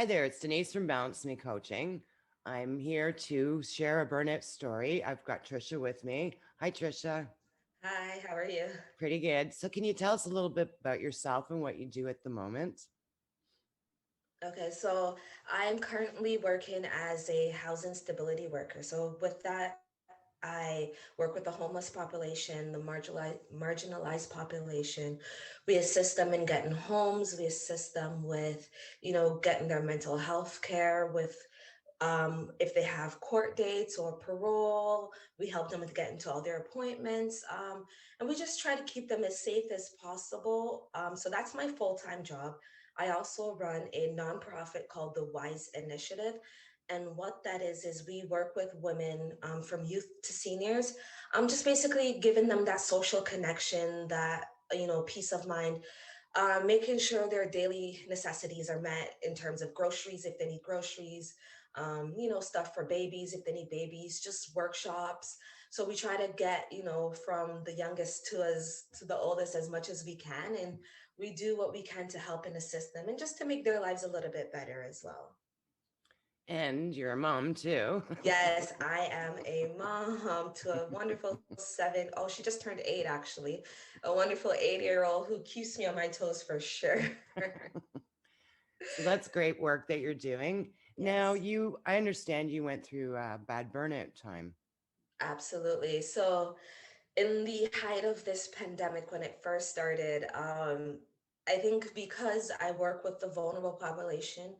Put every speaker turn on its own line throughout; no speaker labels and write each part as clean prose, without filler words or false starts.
Hi there, it's Denise from Balance Me Coaching. I'm here to share a burnout story. I've got Trisha with me. Hi, Trisha.
Hi, how are you?
Pretty good. So, can you tell us a little bit about yourself and what you do at the moment?
Okay, so I'm currently working as a housing stability worker. So with that, I work with the homeless population, the marginalized population. We assist them in getting homes. We assist them with, getting their mental health care, with if they have court dates or parole. We help them with getting to all their appointments. And we just try to keep them as safe as possible. So that's my full-time job. I also run a nonprofit called the Wise Initiative. And what that is we work with women from youth to seniors. Just basically giving them that social connection, that, peace of mind, making sure their daily necessities are met in terms of groceries if they need groceries, stuff for babies if they need babies, just workshops. So we try to get, from the youngest to the oldest as much as we can, and we do what we can to help and assist them, and just to make their lives a little bit better as well.
And you're a mom too.
Yes, I am a mom to a wonderful seven. Oh, she just turned 8 actually. A wonderful 8-year-old who keeps me on my toes for sure.
So, that's great work that you're doing. Now,
Yes.
I understand you went through a bad burnout time.
Absolutely. So, in the height of this pandemic, when it first started, I think because I work with the vulnerable population,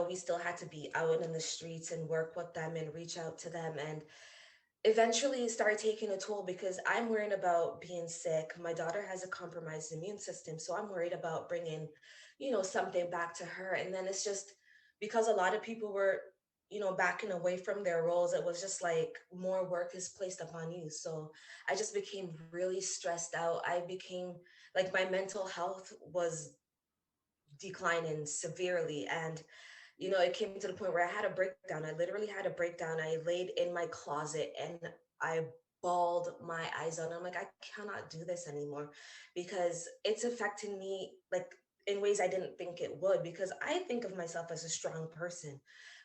we still had to be out in the streets and work with them and reach out to them. And eventually it started taking a toll because I'm worried about being sick. My daughter has a compromised immune system, so I'm worried about bringing, something back to her. And then it's just because a lot of people were, backing away from their roles, it was just like more work is placed upon you. So I just became really stressed out. I became like my mental health was declining severely. And it came to the point where I had a breakdown. I literally had a breakdown. I laid in my closet and I bawled my eyes out. I'm like, I cannot do this anymore because it's affecting me like in ways I didn't think it would, because I think of myself as a strong person.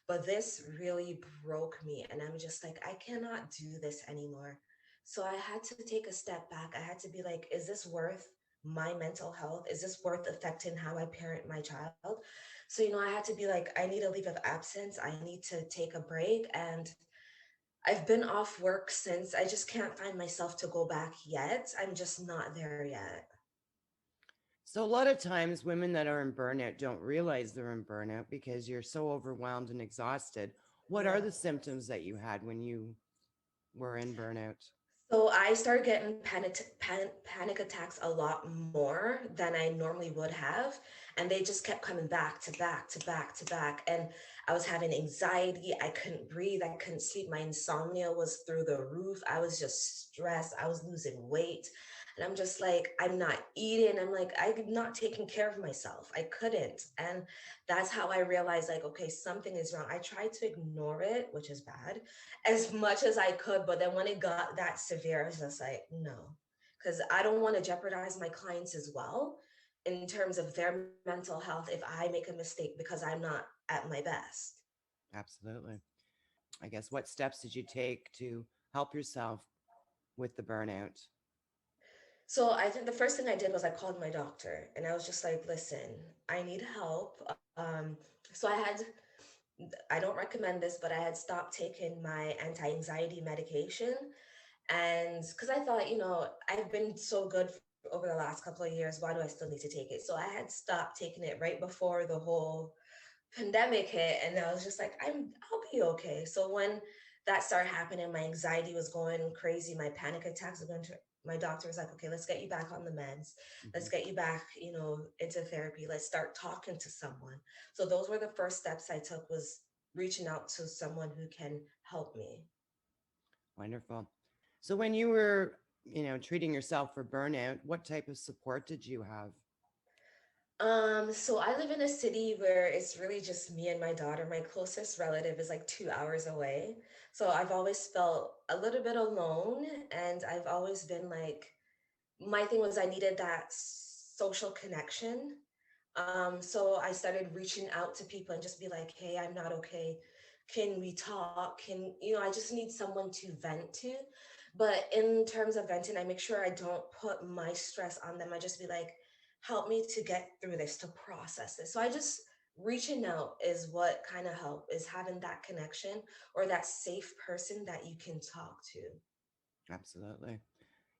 But this really broke me. And I'm just like, I cannot do this anymore. So I had to take a step back. I had to be like, is this worth my mental health? Is this worth affecting how I parent my child? So, I had to be like, I need a leave of absence. I need to take a break. And I've been off work since. I just can't find myself to go back yet. I'm just not there yet.
So, a lot of times, women that are in burnout don't realize they're in burnout because you're so overwhelmed and exhausted. What are
Yeah.
the symptoms that you had when you were in burnout?
So I started getting panic attacks a lot more than I normally would have. And they just kept coming back to back to back to back. And I was having anxiety. I couldn't breathe. I couldn't sleep. My insomnia was through the roof. I was just stressed. I was losing weight. And I'm just like, I'm not eating. I'm like, I'm not taking care of myself. I couldn't. And that's how I realized, like, okay, something is wrong. I tried to ignore it, which is bad, as much as I could. But then when it got that severe, I was just like, no, because I don't want to jeopardize my clients as well in terms of their mental health if I make a mistake because I'm not at my best.
Absolutely. I guess what steps did you take to help yourself with the burnout?
So I think the first thing I did was I called my doctor and I was just like, listen, I need help. So I don't recommend this, but I had stopped taking my anti-anxiety medication. And because I thought, I've been so good over the last couple of years, why do I still need to take it? So I had stopped taking it right before the whole pandemic hit, and I was just like, I'll be okay. So when that started happening, my anxiety was going crazy, my panic attacks were going to, my doctor was like, okay, let's get you back on the meds. Let's
Mhm.
get you back, into therapy. Let's start talking to someone. So those were the first steps I took, was reaching out to someone who can help me.
Wonderful. So, when you were, treating yourself for burnout, what type of support did you have?
So I live in a city where it's really just me and my daughter. My closest relative is like 2 hours away. So I've always felt a little bit alone, and I've always been like, my thing was I needed that social connection. So I started reaching out to people and just be like, hey, I'm not okay. Can we talk? I just need someone to vent to. But in terms of venting, I make sure I don't put my stress on them. I just be like, help me to get through this, to process this. So I just reaching out is what kind of help is having that connection or that safe person that you can talk to.
Absolutely.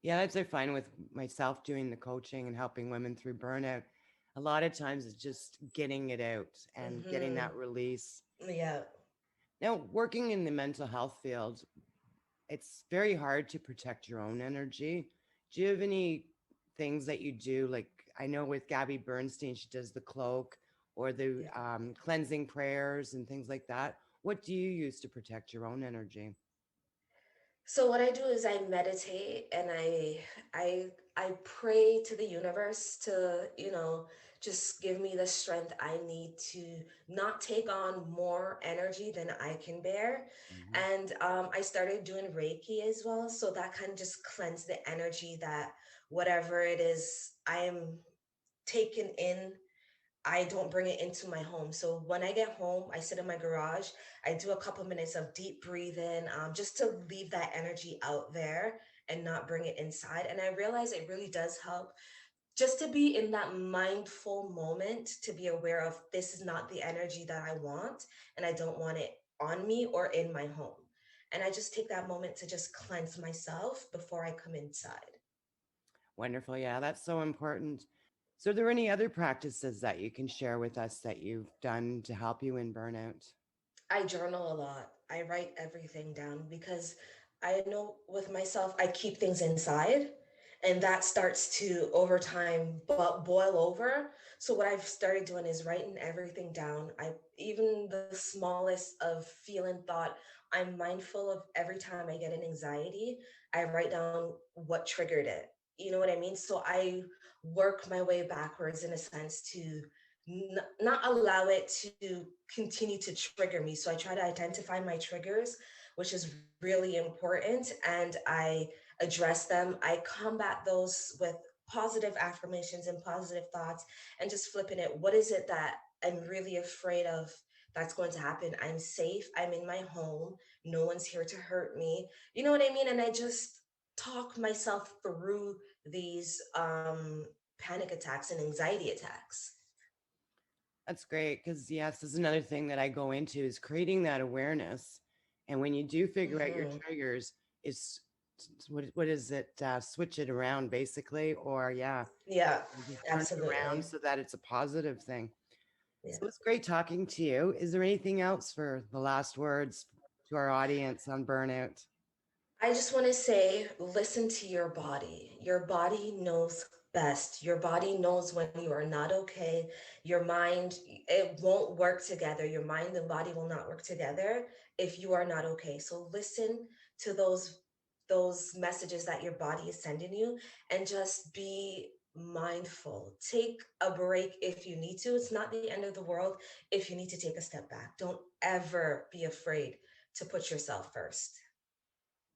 Yeah, that's I find with myself doing the coaching and helping women through burnout. A lot of times it's just getting it out and getting
Mm-hmm.
that release.
Yeah.
Now, working in the mental health field, it's very hard to protect your own energy. Do you have any things that you do? Like I know with Gabby Bernstein, she does the cloak or the
Yeah.
cleansing prayers and things like that. What do you use to protect your own energy?
So what I do is I meditate and I pray to the universe to, just give me the strength I need to not take on more energy than I can bear.
Hmm.
And I started doing Reiki as well. So that kind of just cleanse the energy that whatever it is I am taking in, I don't bring it into my home. So when I get home, I sit in my garage. I do a couple minutes of deep breathing, just to leave that energy out there and not bring it inside. And I realize it really does help just to be in that mindful moment, to be aware of this is not the energy that I want, and I don't want it on me or in my home. And I just take that moment to just cleanse myself before I come inside.
Wonderful. Yeah, that's so important. So, are there any other practices that you can share with us that you've done to help you in burnout?
I journal a lot. I write everything down because I know with myself, I keep things inside and that starts to over time boil over. So what I've started doing is writing everything down. I even the smallest of feeling thought, I'm mindful of every time I get an anxiety, I write down what triggered it. You know what I mean? So I work my way backwards in a sense to not allow it to continue to trigger me. So I try to identify my triggers, which is really important, and I address them. I combat those with positive affirmations and positive thoughts and just flipping it. What is it that I'm really afraid of that's going to happen? I'm safe. I'm in my home. No one's here to hurt me. You know what I mean? And I just talk myself through these panic attacks and anxiety attacks.
That's great because, yes, this is another thing that I go into is creating that awareness. And when you do figure out your
Hmm.
triggers, is what is it? Switch it around basically, or yeah,
Yeah,
just turn it around
absolutely.
so that it's a positive thing.
Yeah.
So it's great talking to you. Is there anything else for the last words to our audience on burnout?
I just want to say listen to your body. Your body knows best. Your body knows when you are not okay. Your mind, it won't work together. Your mind and body will not work together if you are not okay. So listen to those messages that your body is sending you and just be mindful. Take a break if you need to. It's not the end of the world if you need to take a step back. Don't ever be afraid to put yourself first.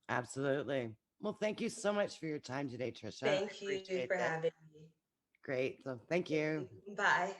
Absolutely. Well, thank you so much for your time today, Trisha. I
Thank you for
appreciate this.
having me.
Great. So thank
Thank
you.
you. Bye.